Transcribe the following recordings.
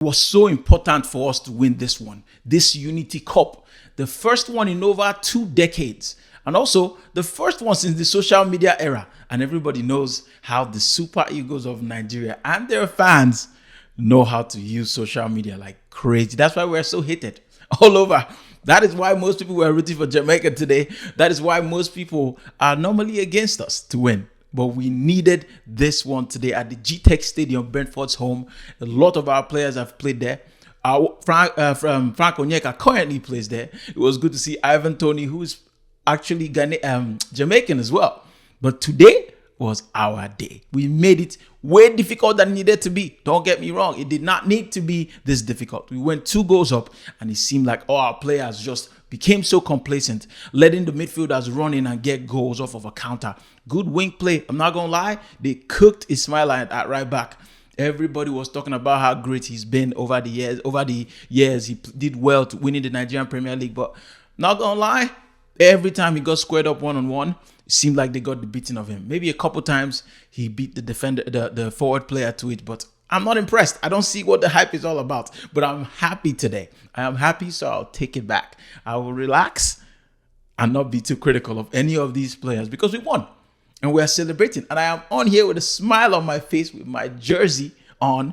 It was so important for us to win this one, this Unity Cup, the first one in over 2 decades, and also the first one since the social media era. And everybody knows how the Super Eagles of Nigeria and their fans know how to use social media like crazy. That's why we're so hated all over. That is why most people were rooting for Jamaica today. That is why most people are normally against us to win. But we needed this one today at the G-Tech Stadium, Brentford's home. A lot of our players have played there. Frank Onyeka currently plays there. It was good to see Ivan Toney, who is actually Jamaican as well. But today was our day. We made it way difficult than it needed to be. Don't get me wrong. It did not need to be this difficult. We went 2 goals up, and it seemed like all our players just became so complacent, letting the midfielders run in and get goals off of a counter. Good wing play. I'm not going to lie. They cooked Ismail at right back. Everybody was talking about how great he's been over the years. Over the years, he did well to winning the Nigerian Premier League. But not going to lie, every time he got squared up one-on-one, it seemed like they got the beating of him. Maybe a couple times he beat the defender, the forward player to it, but I'm not impressed. I don't see what the hype is all about, but I'm happy today. I am happy, so I'll take it back. I will relax and not be too critical of any of these players because we won and we are celebrating. And I am on here with a smile on my face with my jersey on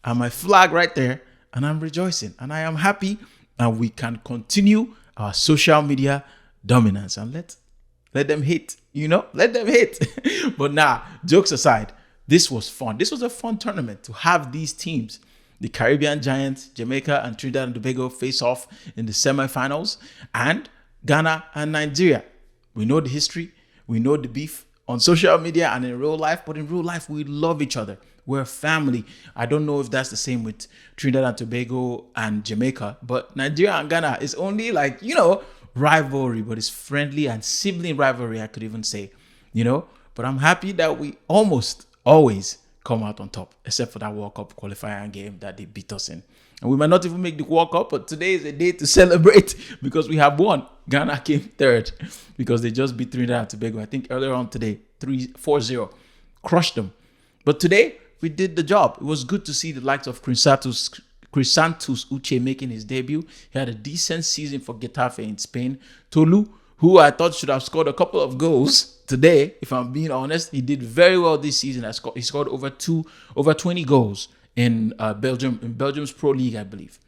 and my flag right there, and I'm rejoicing and I am happy, and we can continue our social media dominance and let them hate, let them hate. But nah, jokes aside, this was fun. This was a fun tournament to have these teams, the Caribbean Giants, Jamaica and Trinidad and Tobago, face off in the semifinals, and Ghana and Nigeria. We know the history, we know the beef on social media and in real life, but in real life, we love each other. We're family. I don't know if that's the same with Trinidad and Tobago and Jamaica, but Nigeria and Ghana is only rivalry, but it's friendly and sibling rivalry, I could even say, But I'm happy that we almost always come out on top, except for that World Cup qualifier game that they beat us in. And we might not even make the World Cup, but today is a day to celebrate because we have won. Ghana came third because they just beat Trinidad and Tobago. I think earlier on today, 4-0, crushed them. But today, we did the job. It was good to see the likes of Chrysanthus Uche making his debut. He had a decent season for Getafe in Spain. Tolu, who I thought should have scored a couple of goals today, if I'm being honest, he did very well this season. He scored over 20 goals in Belgium's Pro League, I believe.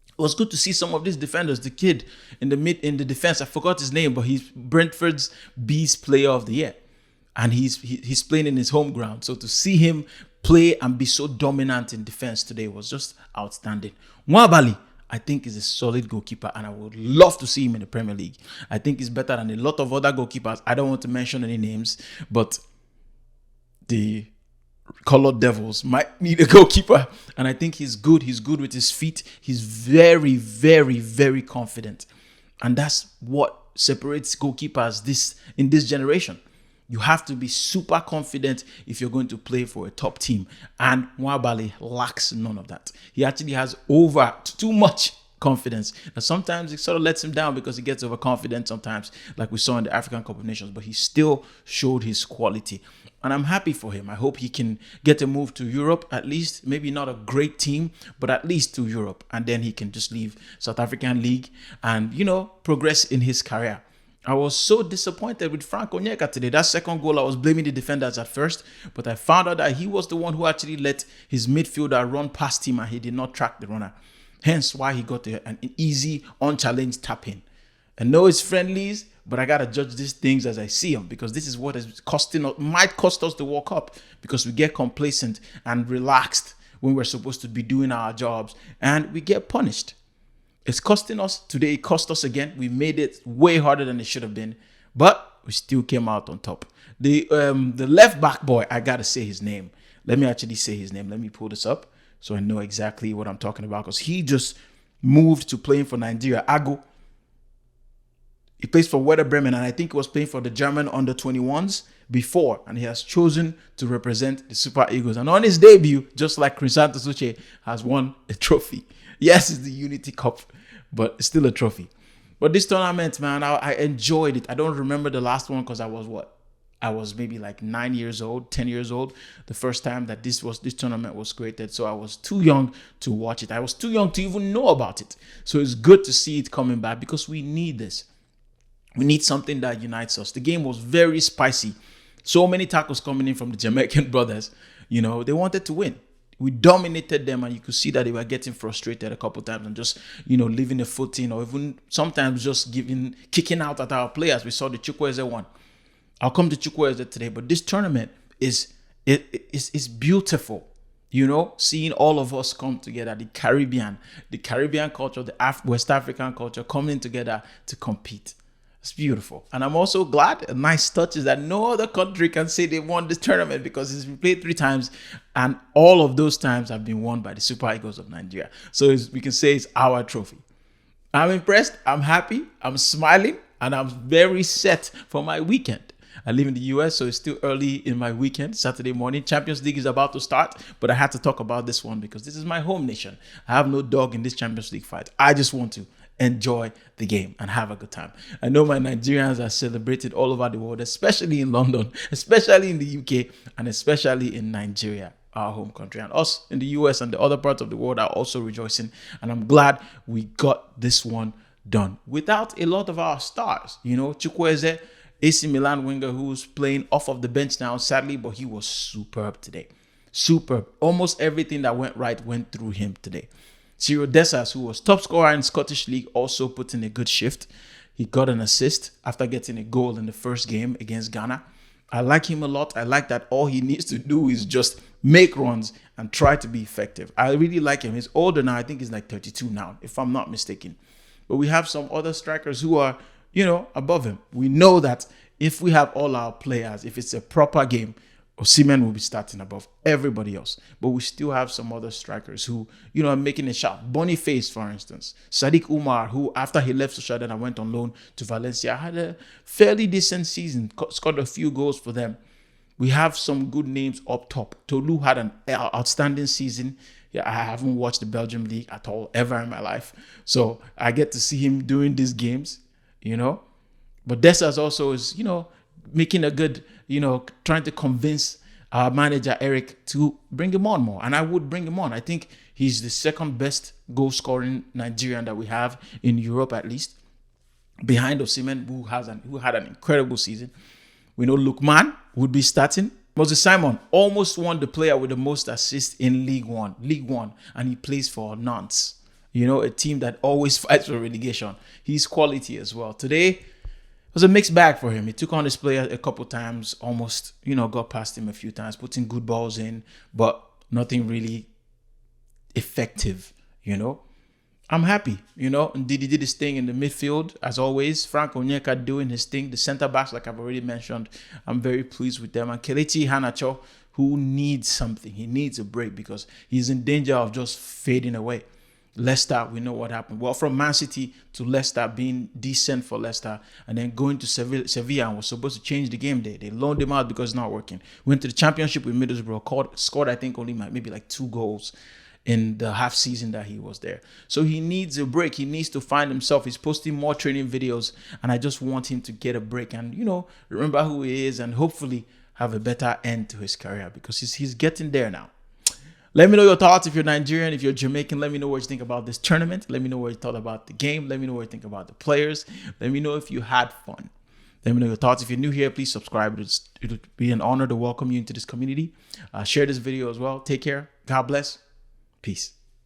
It was good to see some of these defenders. The kid in the defense, I forgot his name, but he's Brentford's Beast Player of the Year, and he's playing in his home ground. So to see him play and be so dominant in defense today was just outstanding. Nwabali, I think, is a solid goalkeeper, and I would love to see him in the Premier League. I think he's better than a lot of other goalkeepers. I don't want to mention any names, but the Colored Devils might need a goalkeeper, and I think he's good. He's good with his feet. He's very, very, very confident, and that's what separates goalkeepers in this generation. You have to be super confident if you're going to play for a top team. And Nwabali lacks none of that. He actually has too much confidence. And sometimes it sort of lets him down because he gets overconfident sometimes, like we saw in the African Cup of Nations. But he still showed his quality. And I'm happy for him. I hope he can get a move to Europe, at least. Maybe not a great team, but at least to Europe. And then he can just leave South African League and, progress in his career. I was so disappointed with Frank Onyeka today. That second goal, I was blaming the defenders at first, but I found out that he was the one who actually let his midfielder run past him and he did not track the runner. Hence why he got an easy, unchallenged tap-in. I know it's friendlies, but I got to judge these things as I see them because this is what is might cost us the World Cup because we get complacent and relaxed when we're supposed to be doing our jobs and we get punished. It's costing us today. It cost us again. We made it way harder than it should have been, but we still came out on top. The left back boy, I gotta say his name. Let me actually say his name. Let me pull this up so I know exactly what I'm talking about because he just moved to playing for Nigeria. Ago. He plays for Werder Bremen, and I think he was playing for the German under-21s before, and he has chosen to represent the Super Eagles. And on his debut, just like Chrysanthus Uche, has won a trophy. Yes, it's the Unity Cup, but it's still a trophy. But this tournament, man, I enjoyed it. I don't remember the last one because I was I was maybe like 9 years old, 10 years old, the first time that this tournament was created. So I was too young to watch it. I was too young to even know about it. So it's good to see it coming back because we need this. We need something that unites us. The game was very spicy. So many tackles coming in from the Jamaican brothers. They wanted to win. We dominated them, and you could see that they were getting frustrated a couple times and just, leaving the footing, or even sometimes just kicking out at our players. We saw the Chukwueze one. I'll come to Chukwueze today, but this tournament is beautiful. Seeing all of us come together, the Caribbean culture, the West African culture coming together to compete. It's beautiful. And I'm also glad, a nice touch is that no other country can say they won this tournament, because it's been played 3 times and all of those times have been won by the Super Eagles of Nigeria. So we can say it's our trophy. I'm impressed, I'm happy, I'm smiling, and I'm very set for my weekend. I live in the US, so it's still early in my weekend, Saturday morning. Champions League is about to start, but I had to talk about this one because this is my home nation. I have no dog in this Champions League fight. I just want to enjoy the game and have a good time. I know my Nigerians are celebrated all over the world, especially in London, especially in the UK, and especially in Nigeria, our home country. And us in the US and the other parts of the world are also rejoicing. And I'm glad we got this one done without a lot of our stars. Chukwueze, AC Milan winger, who's playing off of the bench now, sadly, but he was superb today. Superb. Almost everything that went right went through him today. Ciro Desas, who was top scorer in Scottish League, also put in a good shift. He got an assist after getting a goal in the first game against Ghana. I like him a lot. I like that all he needs to do is just make runs and try to be effective. I really like him. He's older now. I think he's like 32 now, if I'm not mistaken. But we have some other strikers who are, above him. We know that if we have all our players, if it's a proper game, Osimhen will be starting above everybody else. But we still have some other strikers who, are making a shot. Boniface, for instance. Sadiq Umar, who after he left Sociedad and went on loan to Valencia, had a fairly decent season, scored a few goals for them. We have some good names up top. Tolu had an outstanding season. Yeah, I haven't watched the Belgium league at all, ever in my life. So I get to see him doing these games, But Desas also is, making a good, trying to convince our manager, Eric, to bring him on more. And I would bring him on. I think he's the second best goal-scoring Nigerian that we have in Europe, at least, behind Osimhen, who had an incredible season. We know Lookman would be starting. Moses Simon almost won the player with the most assists in League One, and he plays for Nantes, a team that always fights for relegation. He's quality as well. Today, it was a mixed bag for him. He took on his player a couple times, almost, got past him a few times, putting good balls in, but nothing really effective, I'm happy, and Didi did his thing in the midfield, as always. Frank Onyeka doing his thing. The centre backs, like I've already mentioned, I'm very pleased with them. And Kelechi Iheanacho, who needs something. He needs a break because he's in danger of just fading away. Leicester, we know what happened. Well, from Man City to Leicester, being decent for Leicester, and then going to Sevilla and was supposed to change the game there. They loaned him out because it's not working. Went to the championship with Middlesbrough, scored I think only maybe like 2 goals in the half season that he was there. So he needs a break. He needs to find himself. He's posting more training videos, and I just want him to get a break and, remember who he is and hopefully have a better end to his career because he's getting there now. Let me know your thoughts. If you're Nigerian, if you're Jamaican, let me know what you think about this tournament. Let me know what you thought about the game. Let me know what you think about the players. Let me know if you had fun. Let me know your thoughts. If you're new here, please subscribe. It'll be an honor to welcome you into this community. Share this video as well. Take care. God bless. Peace.